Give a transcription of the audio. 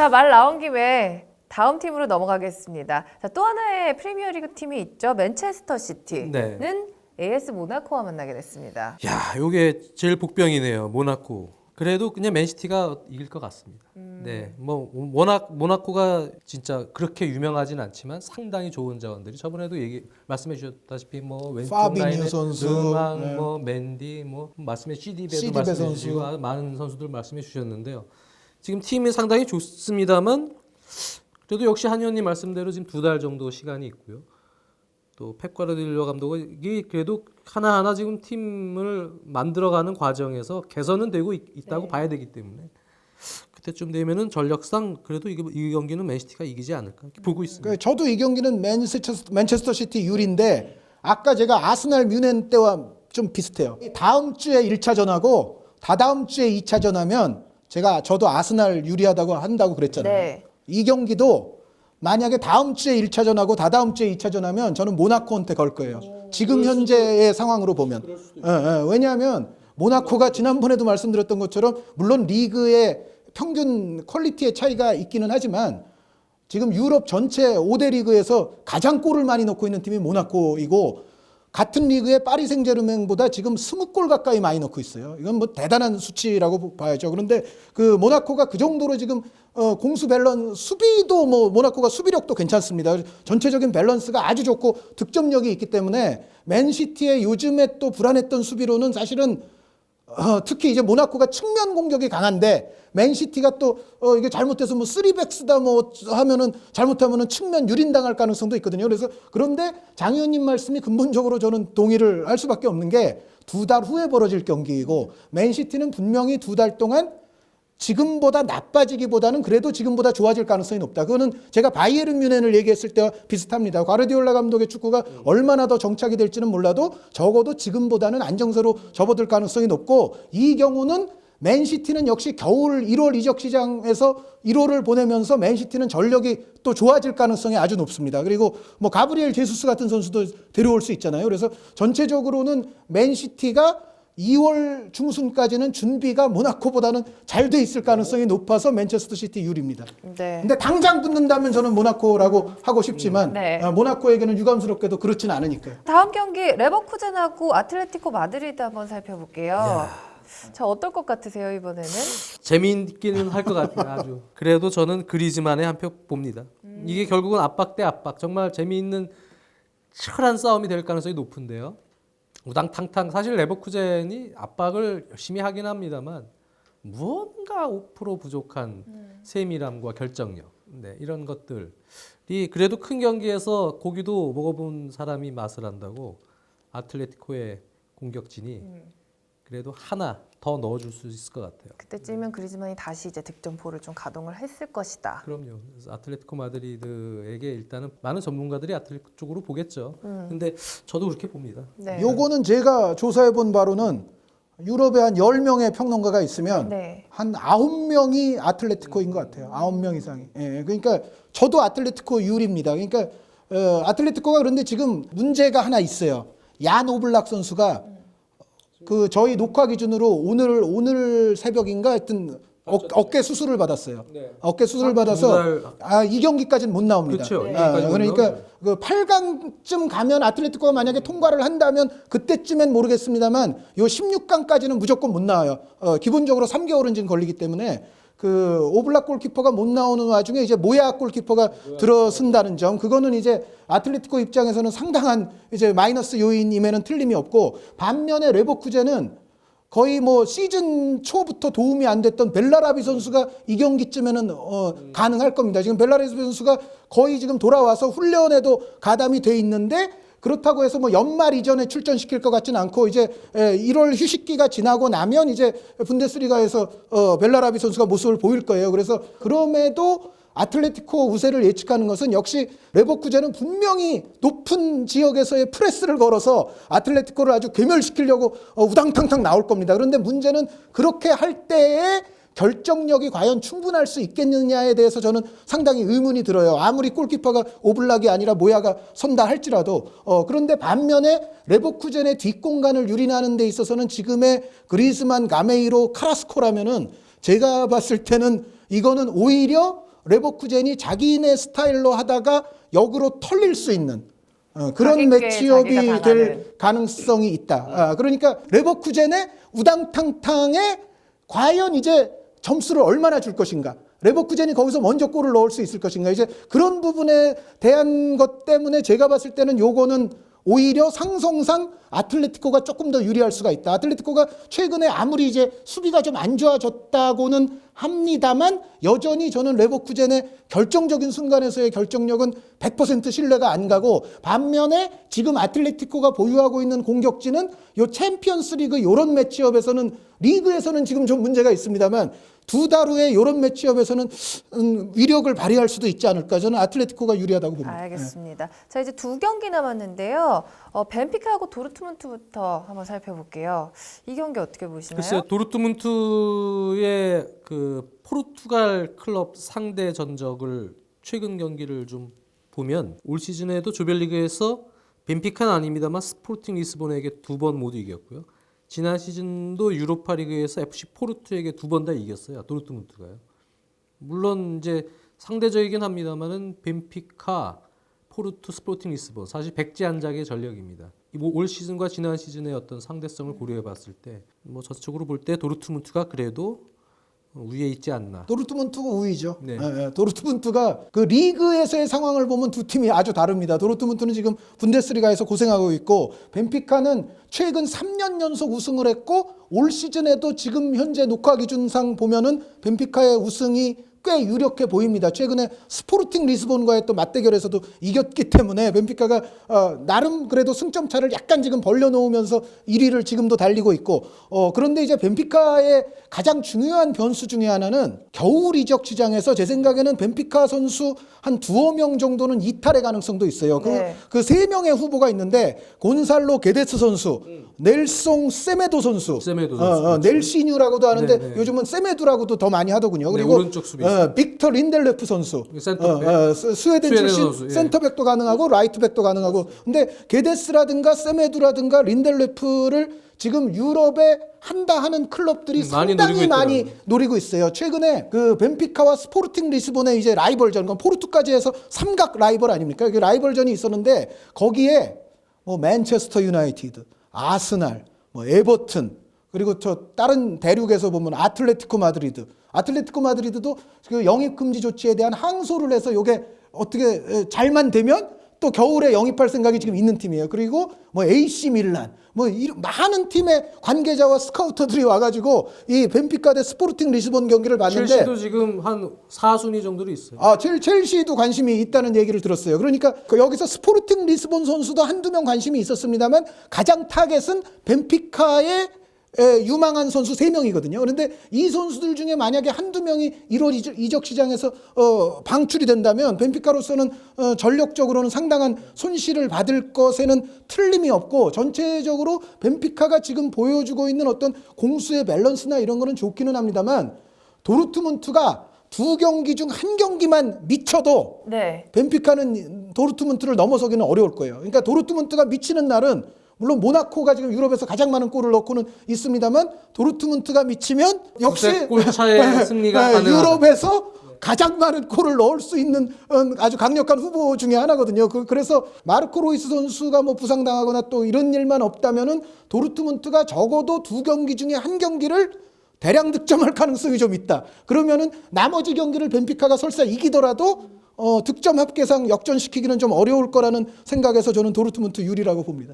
자, 말 나온 김에 다음 팀으로 넘어가겠습니다. 자, 또 하나의 프리미어리그 팀이 있죠. 맨체스터 시티는 네. AS 모나코와 만나게 됐습니다. 야, 요게 제일 복병이네요. 모나코. 그래도 그냥 맨시티가 이길 것 같습니다. 네, 뭐 워낙 모나코가 진짜 그렇게 유명하진 않지만 상당히 좋은 자원들이 저번에도 말씀해 주셨다시피 뭐 왼쪽 파비뉴 라인에 선수, 르망, 네. 뭐 맨디, 뭐 말씀해 CD베도 CD베 말씀해 선수. 주시고 많은 선수들 말씀해 주셨는데요. 지금 팀이 상당히 좋습니다만 그래도 역시 한 의원님 말씀대로 지금 2달 정도 시간이 있고요. 또 펩 가르디올라 감독이 그래도 하나하나 지금 팀을 만들어가는 과정에서 개선은 되고 있다고 봐야 되기 때문에 그때쯤 되면은 전력상 그래도 이 경기는 맨시티가 이기지 않을까 이렇게 보고 있습니다. 그러니까 저도 이 경기는 맨체스터 시티 유리인데 아까 제가 아스날 뮌헨 때와 좀 비슷해요. 다음 주에 1차전하고 다다음 주에 2차전하면 저도 아스날 유리하다고 한다고 그랬잖아요. 네. 이 경기도 만약에 다음 주에 1차전하고 다다음 주에 2차전하면 저는 모나코한테 걸 거예요. 지금 현재의 상황으로 보면. 왜냐하면 모나코가 지난번에도 말씀드렸던 것처럼 물론 리그의 평균 퀄리티의 차이가 있기는 하지만 지금 유럽 전체 5대 리그에서 가장 골을 많이 넣고 있는 팀이 모나코이고 같은 리그의 파리 생제르맹보다 지금 20골 가까이 많이 넣고 있어요. 이건 뭐 대단한 수치라고 봐야죠. 그런데 그 모나코가 그 정도로 지금 공수 밸런스 수비도 뭐 모나코가 수비력도 괜찮습니다. 전체적인 밸런스가 아주 좋고 득점력이 있기 때문에 맨시티의 요즘에 또 불안했던 수비로는 사실은 특히 이제 모나코가 측면 공격이 강한데 맨시티가 또 이게 잘못해서 뭐 3백스다 뭐 하면은 잘못하면은 측면 유린당할 가능성도 있거든요. 그래서 그런데 장 의원님 말씀이 근본적으로 저는 동의를 할 수밖에 없는 게 2달 후에 벌어질 경기이고 맨시티는 분명히 2달 동안 지금보다 나빠지기보다는 그래도 지금보다 좋아질 가능성이 높다. 그거는 제가 바이에른 뮌헨을 얘기했을 때와 비슷합니다. 가르디올라 감독의 축구가 얼마나 더 정착이 될지는 몰라도 적어도 지금보다는 안정세로 접어들 가능성이 높고 이 경우는 맨시티는 역시 겨울 1월 이적 시장에서 1월을 보내면서 맨시티는 전력이 또 좋아질 가능성이 아주 높습니다. 그리고 뭐 가브리엘 제수스 같은 선수도 데려올 수 있잖아요. 그래서 전체적으로는 맨시티가 2월 중순까지는 준비가 모나코보다는 잘 돼 있을 가능성이 높아서 맨체스터 시티 유리입니다. 네. 근데 당장 붙는다면 저는 모나코라고 하고 싶지만 네. 모나코에게는 유감스럽게도 그렇지는 않으니까요. 다음 경기 레버쿠젠하고 아틀레티코 마드리드 한번 살펴볼게요. 자, 어떨 것 같으세요, 이번에는? 재미있기는 할 것 같아요. 아주. 그래도 저는 그리즈만의 한 표 봅니다. 이게 결국은 압박 대 압박. 정말 재미있는 치열한 싸움이 될 가능성이 높은데요. 우당탕탕 사실 레버쿠젠이 압박을 열심히 하긴 합니다만 무언가 5% 부족한 세밀함과 결정력 이런 것들이 그래도 큰 경기에서 고기도 먹어본 사람이 맛을 안다고 아틀레티코의 공격진이 그래도 하나 더 넣어줄 수 있을 것 같아요. 그때쯤이면 그리즈만이 다시 이제 득점포를 좀 가동을 했을 것이다. 그럼요. 그래서 아틀레티코 마드리드에게 일단은 많은 전문가들이 아틀레티코 쪽으로 보겠죠. 근데 저도 그렇게 봅니다. 네. 요거는 제가 조사해 본 바로는 유럽에 한 10명의 평론가가 있으면 네. 한 9명이 아틀레티코인 것 같아요. 9명 이상이. 예, 그러니까 저도 아틀레티코 유리입니다. 그러니까 아틀레티코가 그런데 지금 문제가 하나 있어요. 얀 오블락 선수가 그 저희 녹화 기준으로 오늘 새벽인가 하여튼 어깨 수술을 받았어요. 네. 어깨 수술을 받아서 이 경기까지는 못 나옵니다. 그렇죠. 그러니까 그 8강쯤 가면 아틀레티코가 만약에 통과를 한다면 그때쯤엔 모르겠습니다만 요 16강까지는 무조건 못 나와요. 기본적으로 3개월은 지금 걸리기 때문에 그 오블락 골키퍼가 못 나오는 와중에 이제 모야 골키퍼가 들어선다는 점, 그거는 이제 아틀레티코 입장에서는 상당한 이제 마이너스 요인임에는 틀림이 없고, 반면에 레버쿠젠은 거의 뭐 시즌 초부터 도움이 안 됐던 벨라라비 선수가 이 경기쯤에는 가능할 겁니다. 지금 벨라라비 선수가 거의 지금 돌아와서 훈련에도 가담이 돼 있는데 그렇다고 해서 뭐 연말 이전에 출전시킬 것 같지는 않고 이제 1월 휴식기가 지나고 나면 이제 분데스리가에서 벨라라비 선수가 모습을 보일 거예요. 그래서 그럼에도 아틀레티코 우세를 예측하는 것은 역시 레버쿠젠은 분명히 높은 지역에서의 프레스를 걸어서 아틀레티코를 아주 괴멸시키려고 우당탕탕 나올 겁니다. 그런데 문제는 그렇게 할 때에 결정력이 과연 충분할 수 있겠느냐에 대해서 저는 상당히 의문이 들어요. 아무리 골키퍼가 오블락이 아니라 모야가 선다 할지라도. 그런데 반면에 레버쿠젠의 뒷공간을 유린하는 데 있어서는 지금의 그리즈만, 가메이로, 카라스코라면은 제가 봤을 때는 이거는 오히려 레버쿠젠이 자기네 스타일로 하다가 역으로 털릴 수 있는 그런 가볍게 매치업이 자기가 될 당하는. 가능성이 있다. 그러니까 레버쿠젠의 우당탕탕에 과연 이제 점수를 얼마나 줄 것인가. 레버쿠젠이 거기서 먼저 골을 넣을 수 있을 것인가. 이제 그런 부분에 대한 것 때문에 제가 봤을 때는 요거는 오히려 상성상 아틀레티코가 조금 더 유리할 수가 있다. 아틀레티코가 최근에 아무리 이제 수비가 좀 안 좋아졌다고는 합니다만 여전히 저는 레버쿠젠의 결정적인 순간에서의 결정력은 100% 신뢰가 안 가고, 반면에 지금 아틀레티코가 보유하고 있는 공격진은 요 챔피언스 리그 요런 매치업에서는, 리그에서는 지금 좀 문제가 있습니다만 두 달 후에 이런 매치업에서는 위력을 발휘할 수도 있지 않을까. 저는 아틀레티코가 유리하다고 봅니다. 알겠습니다. 자, 이제 2경기 남았는데요. 벤피카하고 도르트문트부터 한번 살펴볼게요. 이 경기 어떻게 보시나요? 글쎄요, 도르트문트의 그 포르투갈 클럽 상대 전적을 최근 경기를 좀 보면 올 시즌에도 조별리그에서 벤피카는 아닙니다만 스포팅 리스본에게 2번 모두 이겼고요. 지난 시즌도 유로파리그에서 FC 포르투에게 2번 다 이겼어요. 도르트문트가요. 물론 이제 상대적이긴 합니다만은 벤피카, 포르투, 스포팅 리스본 사실 백지한작의 전력입니다. 올 시즌과 지난 시즌의 어떤 상대성을 고려해봤을 때 뭐 전체적으로 볼 때 도르트문트가 그래도 위에 있지 않나. 도르트문트가 우위죠. 네. 도르트문트가 그 리그에서의 상황을 보면 두 팀이 아주 다릅니다. 도르트문트는 지금 분데스리가에서 고생하고 있고, 벤피카는 최근 3년 연속 우승을 했고, 올 시즌에도 지금 현재 녹화 기준상 보면은 벤피카의 우승이 꽤 유력해 보입니다. 최근에 스포르팅 리스본과의 또 맞대결에서도 이겼기 때문에 벤피카가 나름 그래도 승점 차를 약간 지금 벌려놓으면서 1위를 지금도 달리고 있고, 그런데 이제 벤피카의 가장 중요한 변수 중에 하나는 겨울 이적 시장에서 제 생각에는 벤피카 선수 한 2명 정도는 이탈의 가능성도 있어요. 네. 그 3명의 후보가 있는데 곤살로 게데스 선수, 넬송 세메도 선수, 세메도 선수, 그렇죠. 넬시뉴라고도 하는데 네, 네. 요즘은 세메두라고도 더 많이 하더군요. 네, 그리고 오른쪽 수비. 빅터 린델레프 선수, 센터백. 스웨덴 출신 선수, 예. 센터백도 가능하고 라이트백도 가능하고. 근데 게데스라든가 세메두라든가 린델레프를 지금 유럽에 한다 하는 클럽들이 많이 상당히 노리고 많이 있더라고요. 노리고 있어요. 최근에 그 벤피카와 스포르팅 리스본의 이제 라이벌전, 그건 포르투까지 해서 삼각 라이벌 아닙니까? 그 라이벌전이 있었는데 거기에 뭐 맨체스터 유나이티드, 아스날, 뭐 에버튼, 그리고 저 다른 대륙에서 보면 아틀레티코 마드리드도 그 영입 금지 조치에 대한 항소를 해서 요게 어떻게 잘만 되면 또 겨울에 영입할 생각이 지금 있는 팀이에요. 그리고 뭐 AC 밀란, 뭐 이런 많은 팀의 관계자와 스카우터들이 와가지고 이 벤피카 대 스포르팅 리스본 경기를 봤는데, 첼시도 지금 한 4순위 정도로 있어요. 첼시도 관심이 있다는 얘기를 들었어요. 그러니까 여기서 스포르팅 리스본 선수도 한두 명 관심이 있었습니다만 가장 타겟은 벤피카의 유망한 선수 3명이거든요. 그런데 이 선수들 중에 만약에 한두 명이 1월 이적 시장에서 방출이 된다면 벤피카로서는 전력적으로는 상당한 손실을 받을 것에는 틀림이 없고, 전체적으로 벤피카가 지금 보여주고 있는 어떤 공수의 밸런스나 이런 거는 좋기는 합니다만, 도르트문트가 2경기 중 1경기만 미쳐도 네. 벤피카는 도르트문트를 넘어서기는 어려울 거예요. 그러니까 도르트문트가 미치는 날은, 물론 모나코가 지금 유럽에서 가장 많은 골을 넣고는 있습니다만, 도르트문트가 미치면 역시 골차의 승리가 가능하다. 유럽에서 가장 많은 골을 넣을 수 있는 아주 강력한 후보 중에 하나거든요. 그래서 마르코 로이스 선수가 뭐 부상당하거나 또 이런 일만 없다면은 도르트문트가 적어도 2경기 중에 1경기를 대량 득점할 가능성이 좀 있다. 그러면은 나머지 경기를 벤피카가 설사 이기더라도 득점 합계상 역전시키기는 좀 어려울 거라는 생각에서 저는 도르트문트 유리라고 봅니다.